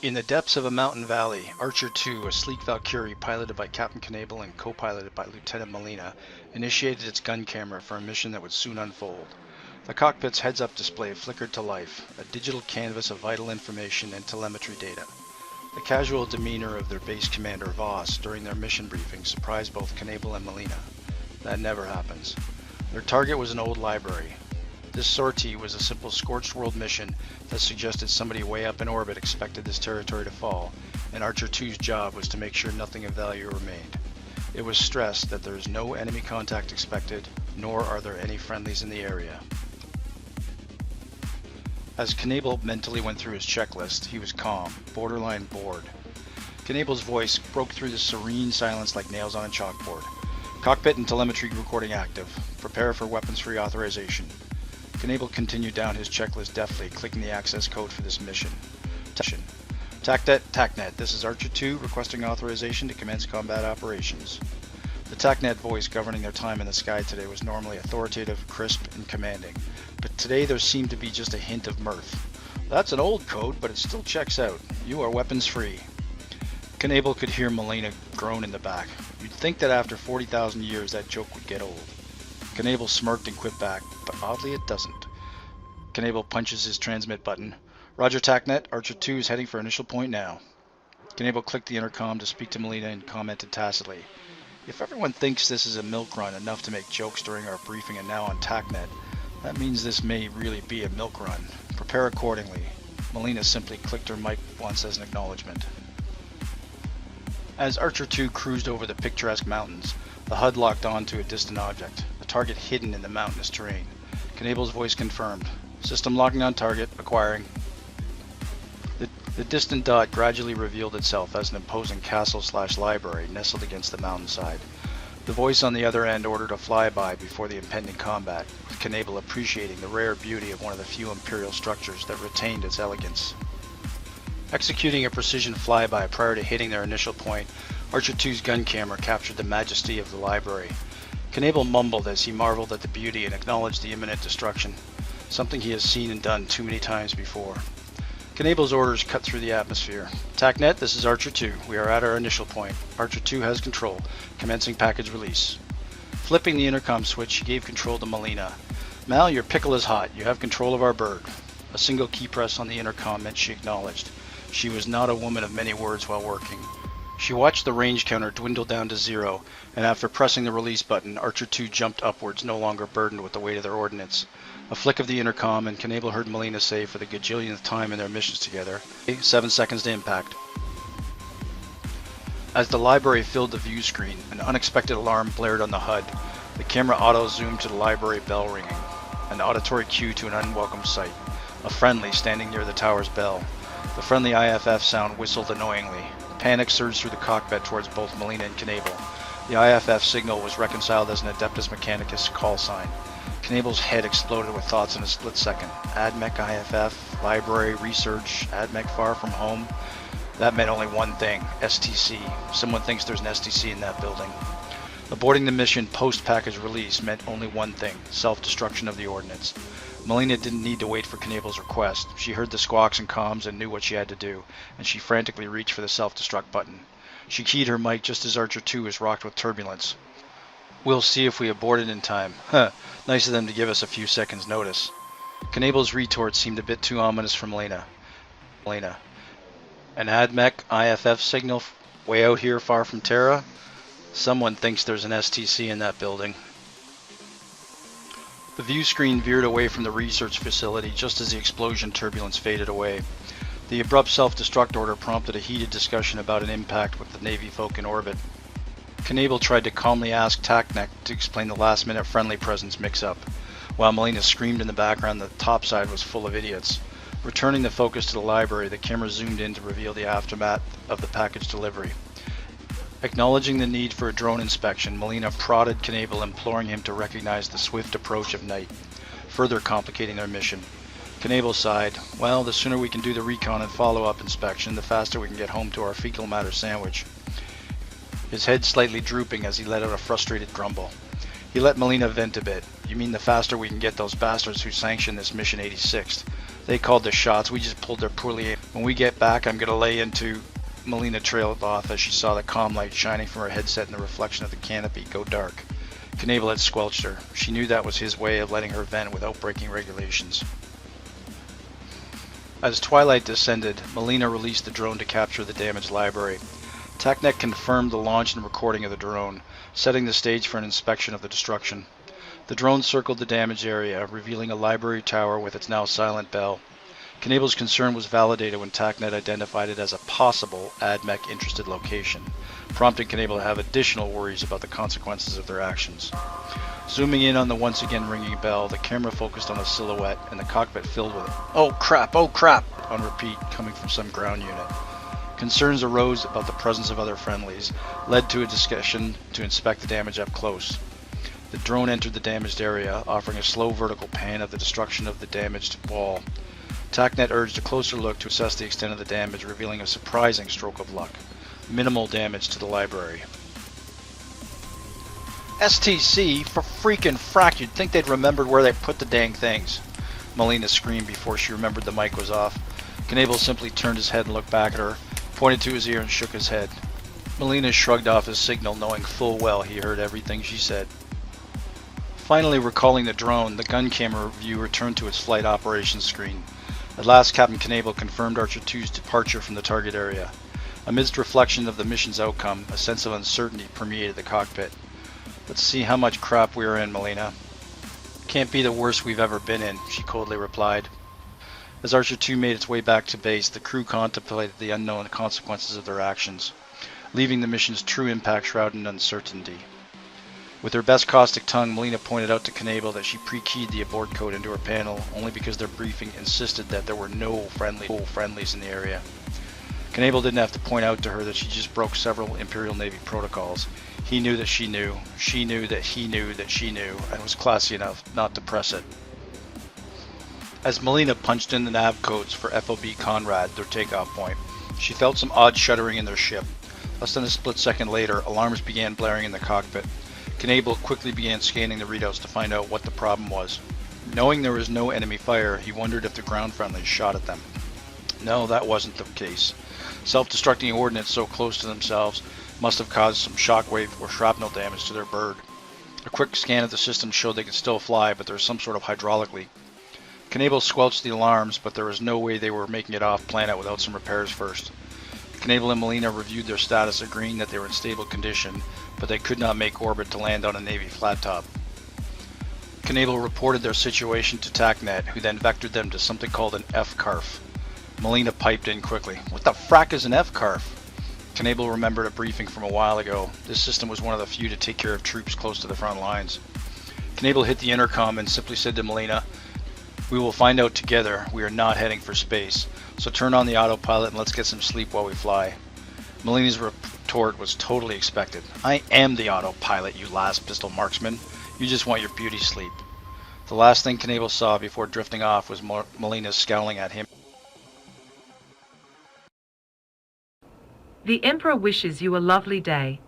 In the depths of a mountain valley, Archer 2, a sleek Valkyrie piloted by Captain Knebel and co-piloted by Lieutenant Molina, initiated its gun camera for a mission that would soon unfold. The cockpit's heads-up display flickered to life, a digital canvas of vital information and telemetry data. The casual demeanor of their base commander Voss during their mission briefing surprised both Knebel and Molina. That never happens. Their target was an old library. This sortie was a simple scorched world mission that suggested somebody way up in orbit expected this territory to fall, and Archer 2's job was to make sure nothing of value remained. It was stressed that there is no enemy contact expected, nor are there any friendlies in the area. As Knebel mentally went through his checklist, he was calm, borderline bored. Knebel's voice broke through the serene silence like nails on a chalkboard. Cockpit and telemetry recording active. Prepare for weapons-free authorization. Knebel continued down his checklist deftly, clicking the access code for this mission. TACnet, this is Archer 2 requesting authorization to commence combat operations. The TACnet voice governing their time in the sky today was normally authoritative, crisp, and commanding, but today there seemed to be just a hint of mirth. That's an old code, but it still checks out. You are weapons free. Knebel could hear Molina groan in the back. You'd think that after 40,000 years that joke would get old. Knebel smirked and quit back, but oddly it doesn't. Knebel punches his transmit button. Roger TACnet, Archer 2 is heading for initial point now. Knebel clicked the intercom to speak to Molina and commented tacitly. If everyone thinks this is a milk run enough to make jokes during our briefing and now on TACnet, that means this may really be a milk run. Prepare accordingly. Molina simply clicked her mic once as an acknowledgement. As Archer 2 cruised over the picturesque mountains, the HUD locked on to a distant object, the target hidden in the mountainous terrain. Knebel's voice confirmed. System locking on target, acquiring. The distant dot gradually revealed itself as an imposing castle/library nestled against the mountainside. The voice on the other end ordered a flyby before the impending combat, with Knebel appreciating the rare beauty of one of the few Imperial structures that retained its elegance. Executing a precision flyby prior to hitting their initial point, Archer 2's gun camera captured the majesty of the library. Knebel mumbled as he marveled at the beauty and acknowledged the imminent destruction, something he has seen and done too many times before. Knebel's orders cut through the atmosphere. TACnet, this is Archer 2. We are at our initial point. Archer 2 has control. Commencing package release. Flipping the intercom switch, he gave control to Molina. Mal, your pickle is hot. You have control of our bird. A single key press on the intercom meant she acknowledged. She was not a woman of many words while working. She watched the range counter dwindle down to 0, and after pressing the release button, Archer 2 jumped upwards, no longer burdened with the weight of their ordnance. A flick of the intercom, and Knebel heard Molina say for the gajillionth time in their missions together, 7 seconds to impact. As the library filled the view screen, an unexpected alarm blared on the HUD. The camera auto-zoomed to the library bell ringing, an auditory cue to an unwelcome sight. A friendly standing near the tower's bell. The friendly IFF sound whistled annoyingly. Panic surged through the cockpit towards both Molina and Knebel. The IFF signal was reconciled as an Adeptus Mechanicus call sign. Knebel's head exploded with thoughts in a split second. AdMech IFF, library, research, AdMech far from home. That meant only one thing, STC. Someone thinks there's an STC in that building. Aborting the mission post-package release meant only one thing, self-destruction of the ordnance. Molina didn't need to wait for Knebel's request. She heard the squawks and comms and knew what she had to do, and she frantically reached for the self-destruct button. She keyed her mic just as Archer 2 was rocked with turbulence. We'll see if we abort it in time. Huh, nice of them to give us a few seconds notice. Knebel's retort seemed a bit too ominous for Molina. An AdMech IFF signal way out here far from Terra? Someone thinks there's an STC in that building. The view screen veered away from the research facility just as the explosion turbulence faded away. The abrupt self-destruct order prompted a heated discussion about an impact with the Navy folk in orbit. Knebel tried to calmly ask TACnet to explain the last-minute friendly presence mix-up, while Molina screamed in the background that the topside was full of idiots. Returning the focus to the library, the camera zoomed in to reveal the aftermath of the package delivery. Acknowledging the need for a drone inspection, Molina prodded Knebel, imploring him to recognize the swift approach of night, further complicating their mission. Knebel sighed. Well, the sooner we can do the recon and follow-up inspection, the faster we can get home to our fecal matter sandwich. His head slightly drooping as he let out a frustrated grumble. He let Molina vent a bit. You mean the faster we can get those bastards who sanctioned this mission 86th? They called the shots, we just pulled their poorly aimed. When we get back, I'm gonna lay into... Melina trailed off as she saw the comm light shining from her headset and the reflection of the canopy go dark. Knebel had squelched her. She knew that was his way of letting her vent without breaking regulations. As twilight descended, Melina released the drone to capture the damaged library. TACnet confirmed the launch and recording of the drone, setting the stage for an inspection of the destruction. The drone circled the damaged area, revealing a library tower with its now silent bell. Knebel's concern was validated when TACnet identified it as a possible AdMech interested location, prompting Knebel to have additional worries about the consequences of their actions. Zooming in on the once again ringing bell, the camera focused on a silhouette and the cockpit filled with "Oh crap, oh crap" on repeat coming from some ground unit. Concerns arose about the presence of other friendlies, led to a discussion to inspect the damage up close. The drone entered the damaged area, offering a slow vertical pan of the destruction of the damaged wall. TACnet urged a closer look to assess the extent of the damage, revealing a surprising stroke of luck. Minimal damage to the library. STC, for freaking frack, you'd think they'd remembered where they put the dang things. Melina screamed before she remembered the mic was off. Knebel simply turned his head and looked back at her, pointed to his ear and shook his head. Melina shrugged off his signal, knowing full well he heard everything she said. Finally recalling the drone, the gun camera view returned to its flight operations screen. At last, Captain Knebel confirmed Archer 2's departure from the target area. Amidst reflection of the mission's outcome, a sense of uncertainty permeated the cockpit. "Let's see how much crap we are in, Melina." "Can't be the worst we've ever been in," she coldly replied. As Archer 2 made its way back to base, the crew contemplated the unknown consequences of their actions, leaving the mission's true impact shrouded in uncertainty. With her best caustic tongue, Melina pointed out to Knebel that she pre-keyed the abort code into her panel only because their briefing insisted that there were no friendlies in the area. Knebel didn't have to point out to her that she just broke several Imperial Navy protocols. He knew that she knew that he knew that she knew, and was classy enough not to press it. As Melina punched in the nav codes for FOB Conrad, their takeoff point, she felt some odd shuddering in their ship. Less than a split second later, alarms began blaring in the cockpit. Knebel quickly began scanning the readouts to find out what the problem was. Knowing there was no enemy fire, he wondered if the ground friendlies shot at them. No, that wasn't the case. Self-destructing ordnance so close to themselves must have caused some shockwave or shrapnel damage to their bird. A quick scan of the system showed they could still fly, but there was some sort of hydraulic leak. Knebel squelched the alarms, but there was no way they were making it off planet without some repairs first. Knebel and Melina reviewed their status, agreeing that they were in stable condition, but they could not make orbit to land on a Navy flat top. Knebel reported their situation to TACnet, who then vectored them to something called an F-CARF. Melina piped in quickly. "What the frack is an F-CARF?" Knebel remembered a briefing from a while ago. This system was one of the few to take care of troops close to the front lines. Knebel hit the intercom and simply said to Melina, "We will find out together. We are not heading for space. So turn on the autopilot and let's get some sleep while we fly." Melina's retort was totally expected. "I am the autopilot, you last pistol marksman. You just want your beauty sleep." The last thing Knebel saw before drifting off was Melina scowling at him. The Emperor wishes you a lovely day.